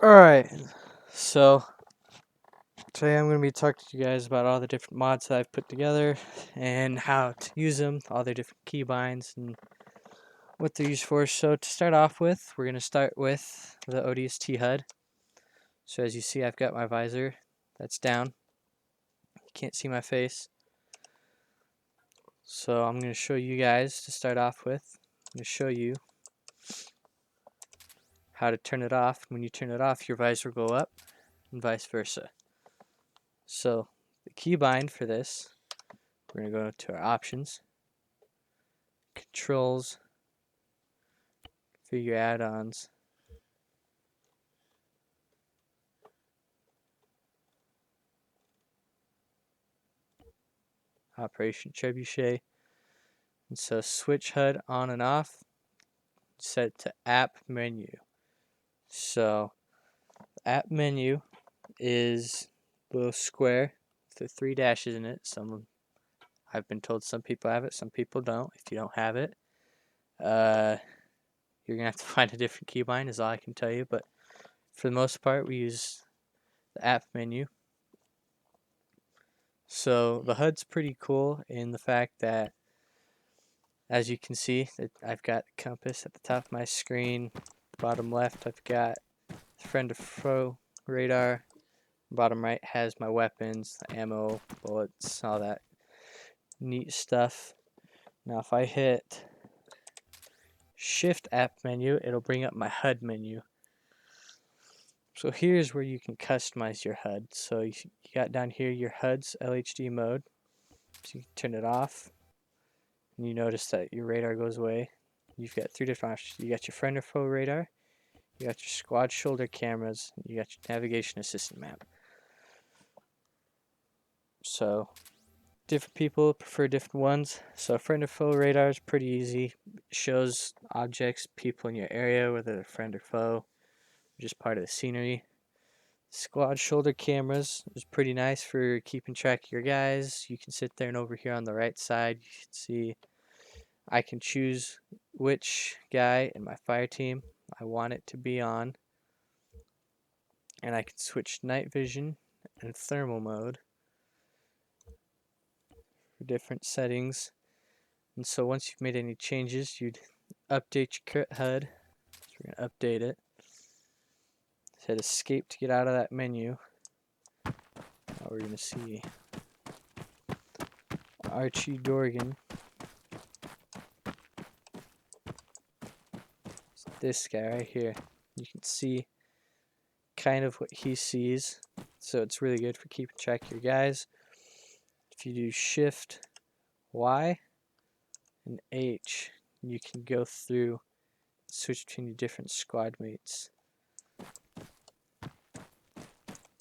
Alright, so today I'm going to be talking to you guys about all the different mods that I've put together and how to use them, all their different keybinds and what they're used for. So to start off with, we're going to start with the ODST HUD. So as you see, I've got my visor that's down. You can't see my face. So I'm going to show you guys to start off with. I'm going to show you how to turn it off. When you turn it off, your visor will go up and vice versa. So the keybind for this, we're going to go to our options, controls, configure add-ons, operation trebuchet, and so switch HUD on and off, set to app menu. So the app menu is a little square with the 3 dashes in it. I've been told some people have it, some people don't. If you don't have it, you're gonna have to find a different keybind, is all I can tell you. But for the most part, we use the app menu. So the HUD's pretty cool in the fact that, as you can see, that I've got a compass at the top of my screen. Bottom left, I've got friend or foe radar. Bottom right has my weapons, the ammo, bullets, all that neat stuff. Now if I hit Shift app menu, it'll bring up my HUD menu. So here's where you can customize your HUD. So you got down here your HUD's LHD mode. So you can turn it off. And you notice that your radar goes away. You've got 3 different options. You got your friend or foe radar. You got your squad shoulder cameras. You got your navigation assistant map. So different people prefer different ones. So friend or foe radar is pretty easy. It shows objects, people in your area, whether they're friend or foe, or just part of the scenery. Squad shoulder cameras is pretty nice for keeping track of your guys. You can sit there, and over here on the right side, you can see I can choose which guy in my fire team I want it to be on. And I can switch night vision and thermal mode for different settings. And so once you've made any changes, you'd update your current HUD. So we're going to update it. Hit escape to get out of that menu. Now we're going to see Archie Dorgan. It's this guy right here. You can see kind of what he sees. So it's really good for keeping track of your guys. If you do Shift Y and H, you can go through, switch between your different squad mates.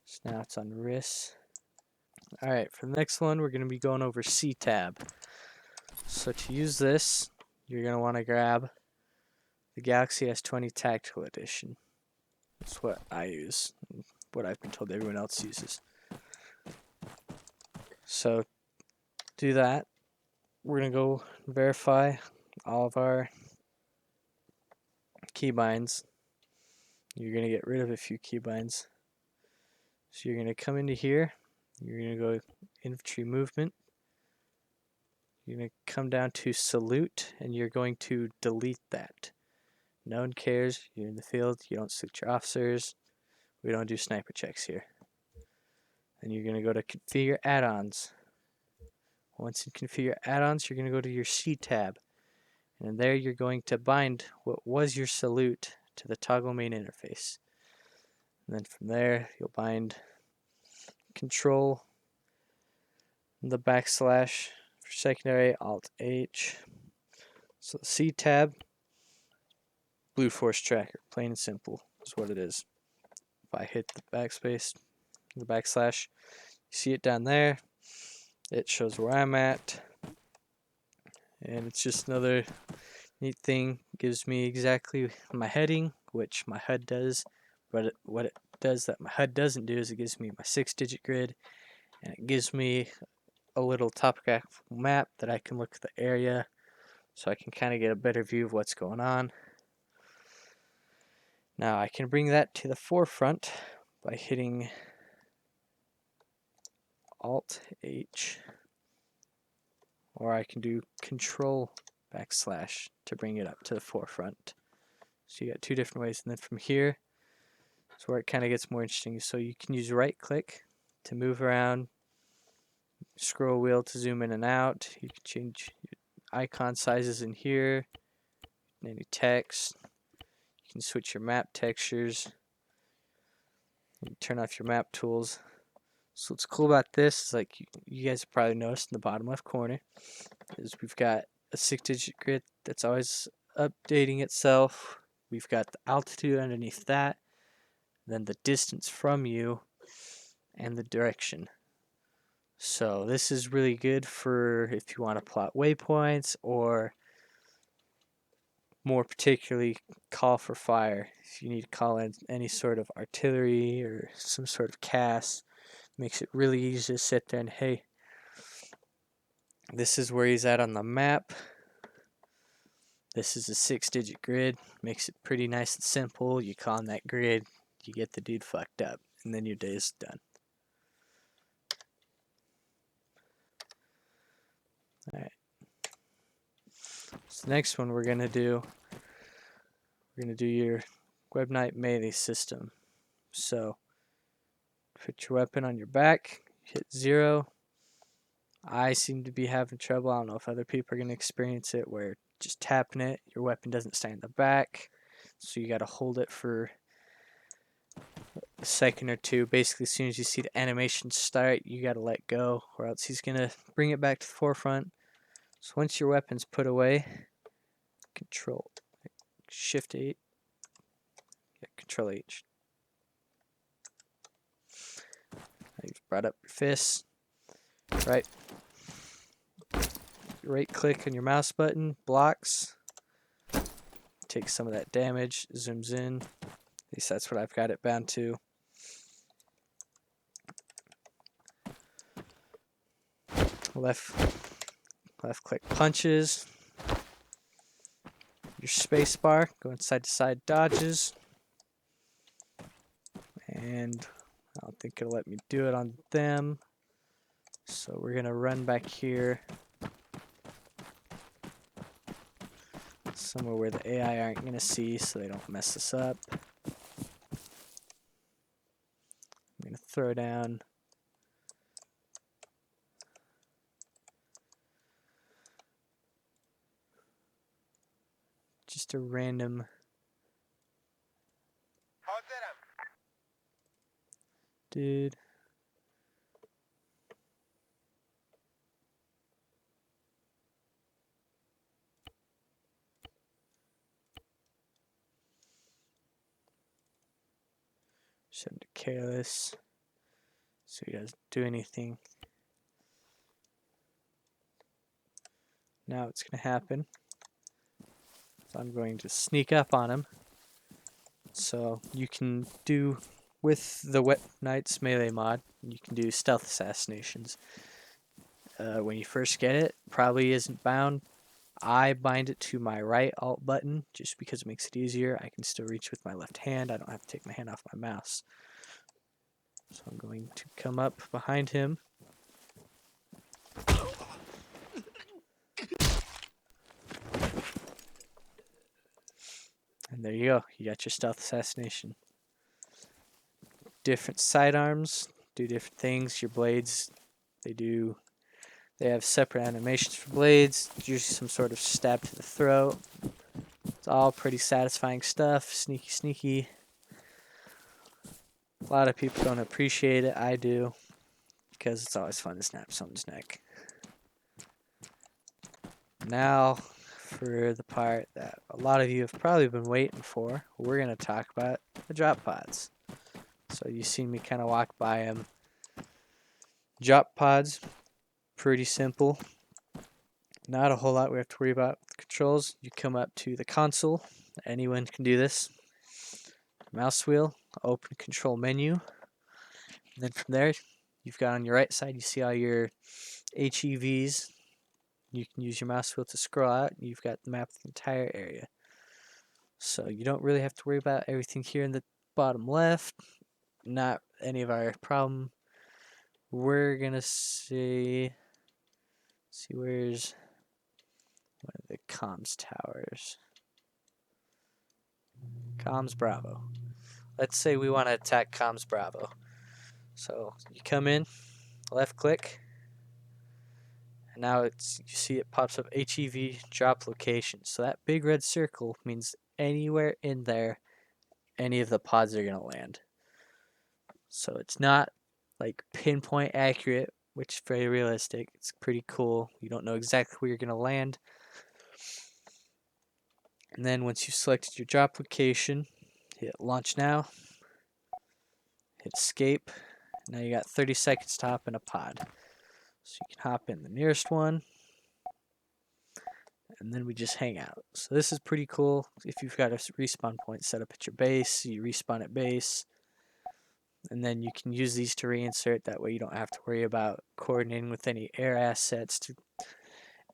So now it's on RIS. Alright, for the next one, we're going to be going over C-Tab. So to use this, you're going to want to grab the Galaxy S20 Tactical Edition. That's what I use, what I've been told everyone else uses. So do that. We're going to go verify all of our keybinds. You're going to get rid of a few keybinds. So you're going to come into here. You're going to go infantry movement. You're going to come down to salute, and you're going to delete that. No one cares. You're in the field. You don't salute your officers. We don't do sniper checks here. And you're going to go to configure add-ons. Once in configure add-ons, you're going to go to your C tab. And there you're going to bind what was your salute to the toggle main interface. And then from there, you'll bind control, the backslash for secondary, alt H. So the C tab, Blue Force Tracker, plain and simple is what it is. If I hit the backspace, the backslash, you see it down there. It shows where I'm at. And it's just another neat thing. It gives me exactly my heading, which my HUD does. But what it does that my HUD doesn't do is it gives me my 6-digit grid. And it gives me a little topographical map that I can look at the area so I can kind of get a better view of what's going on. Now I can bring that to the forefront by hitting Alt H, or I can do Control / to bring it up to the forefront. So you got two different ways, and then from here is where it kind of gets more interesting. So you can use right click to move around, scroll wheel to zoom in and out. You can change icon sizes in here, any text. You can switch your map textures. You can turn off your map tools. So what's cool about this is, like, you guys have probably noticed in the bottom left corner is we've got a 6-digit grid that's always updating itself. We've got the altitude underneath that, then the distance from you, and the direction. So this is really good for if you want to plot waypoints, or more particularly call for fire. If you need to call in any sort of artillery or some sort of CAS, makes it really easy to sit there and, hey, this is where he's at on the map. This is a 6-digit grid. Makes it pretty nice and simple. You call on that grid, you get the dude fucked up, and then your day is done. Alright. So the next one we're gonna do your Web Knight melee system. So put your weapon on your back, hit 0. I seem to be having trouble. I don't know if other people are gonna experience it, where just tapping it, your weapon doesn't stay in the back. So you gotta hold it for a second or two. Basically, as soon as you see the animation start, you gotta let go, or else he's gonna bring it back to the forefront. So once your weapon's put away, Control Shift 8, Control H. You've brought up your fists, right click on your mouse button, blocks, take some of that damage, zooms in. At least that's what I've got it bound to. Left click punches. Your space bar, going side to side dodges. And I don't think it'll let me do it on them. So we're gonna run back here somewhere where the AI aren't gonna see, so they don't mess us up. I'm gonna throw down just a random dude. Set him to careless so he doesn't do anything. Now what's gonna happen, so I'm going to sneak up on him. So you can do, with the Wet Knight's melee mod, you can do stealth assassinations. When you first get it, probably isn't bound. I bind it to my right alt button just because it makes it easier. I can still reach with my left hand. I don't have to take my hand off my mouse. So I'm going to come up behind him. And there you go. You got your stealth assassination. Different sidearms do different things. Your blades, they have separate animations for blades. Usually some sort of stab to the throat. It's all pretty satisfying stuff. Sneaky, sneaky. A lot of people don't appreciate it. I do, because it's always fun to snap someone's neck. Now, for the part that a lot of you have probably been waiting for, we're going to talk about the drop pods. So you've seen me kind of walk by them. Drop pods, pretty simple. Not a whole lot we have to worry about. Controls, you come up to the console. Anyone can do this. Mouse wheel, open control menu. And then from there, you've got on your right side, you see all your HEVs. You can use your mouse wheel to scroll out. You've got the map of the entire area. So you don't really have to worry about everything here in the bottom left. Not any of our problem. We're gonna see where's one of the comms towers. Comms Bravo. Let's say we want to attack Comms Bravo. So you come in, left click, and now you see it pops up HEV drop location. So that big red circle means anywhere in there, any of the pods are gonna land. So it's not like pinpoint accurate, which is very realistic. It's pretty cool. You don't know exactly where you're gonna land. And then once you've selected your drop location, hit launch now, hit escape. Now you got 30 seconds to hop in a pod. So you can hop in the nearest one, and then we just hang out. So this is pretty cool. If you've got a respawn point set up at your base, you respawn at base, and then you can use these to reinsert. That way you don't have to worry about coordinating with any air assets to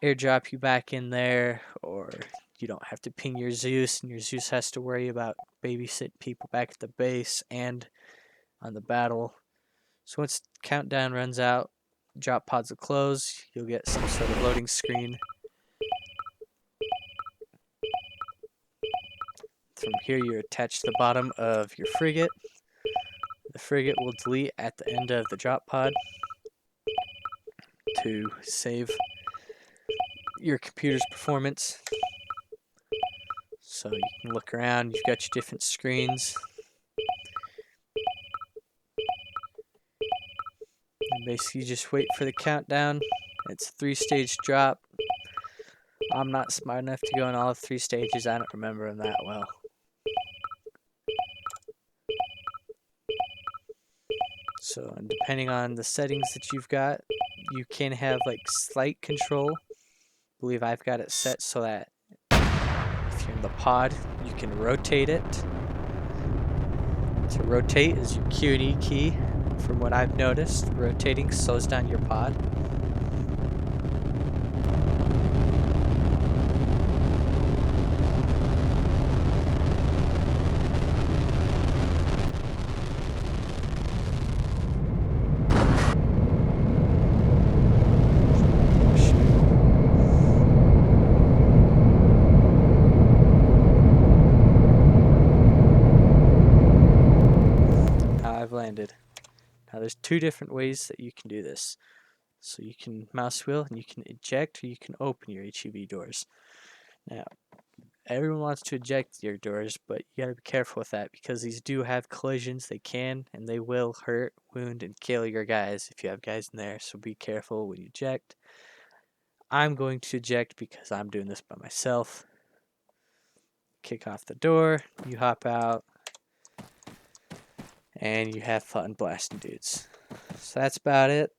airdrop you back in there, or you don't have to ping your Zeus, and your Zeus has to worry about babysit people back at the base and on the battle. So once countdown runs out, drop pods will close, you'll get some sort of loading screen. From here you're attached to the bottom of your frigate. The frigate will delete at the end of the drop pod to save your computer's performance. So you can look around, you've got your different screens. And basically just wait for the countdown. It's a 3-stage drop. I'm not smart enough to go in all 3 stages, I don't remember them that well. So depending on the settings that you've got, you can have like slight control. I believe I've got it set so that if you're in the pod, you can rotate it. To rotate is your Q and E key. From what I've noticed, rotating slows down your pod. I've landed. Now there's 2 different ways that you can do this. So you can mouse wheel and you can eject, or you can open your HEV doors. Now everyone wants to eject your doors, but you gotta be careful with that because these do have collisions. They can and they will hurt, wound, and kill your guys if you have guys in there. So be careful when you eject. I'm going to eject because I'm doing this by myself. Kick off the door, you hop out, and you have fun blasting dudes. So that's about it.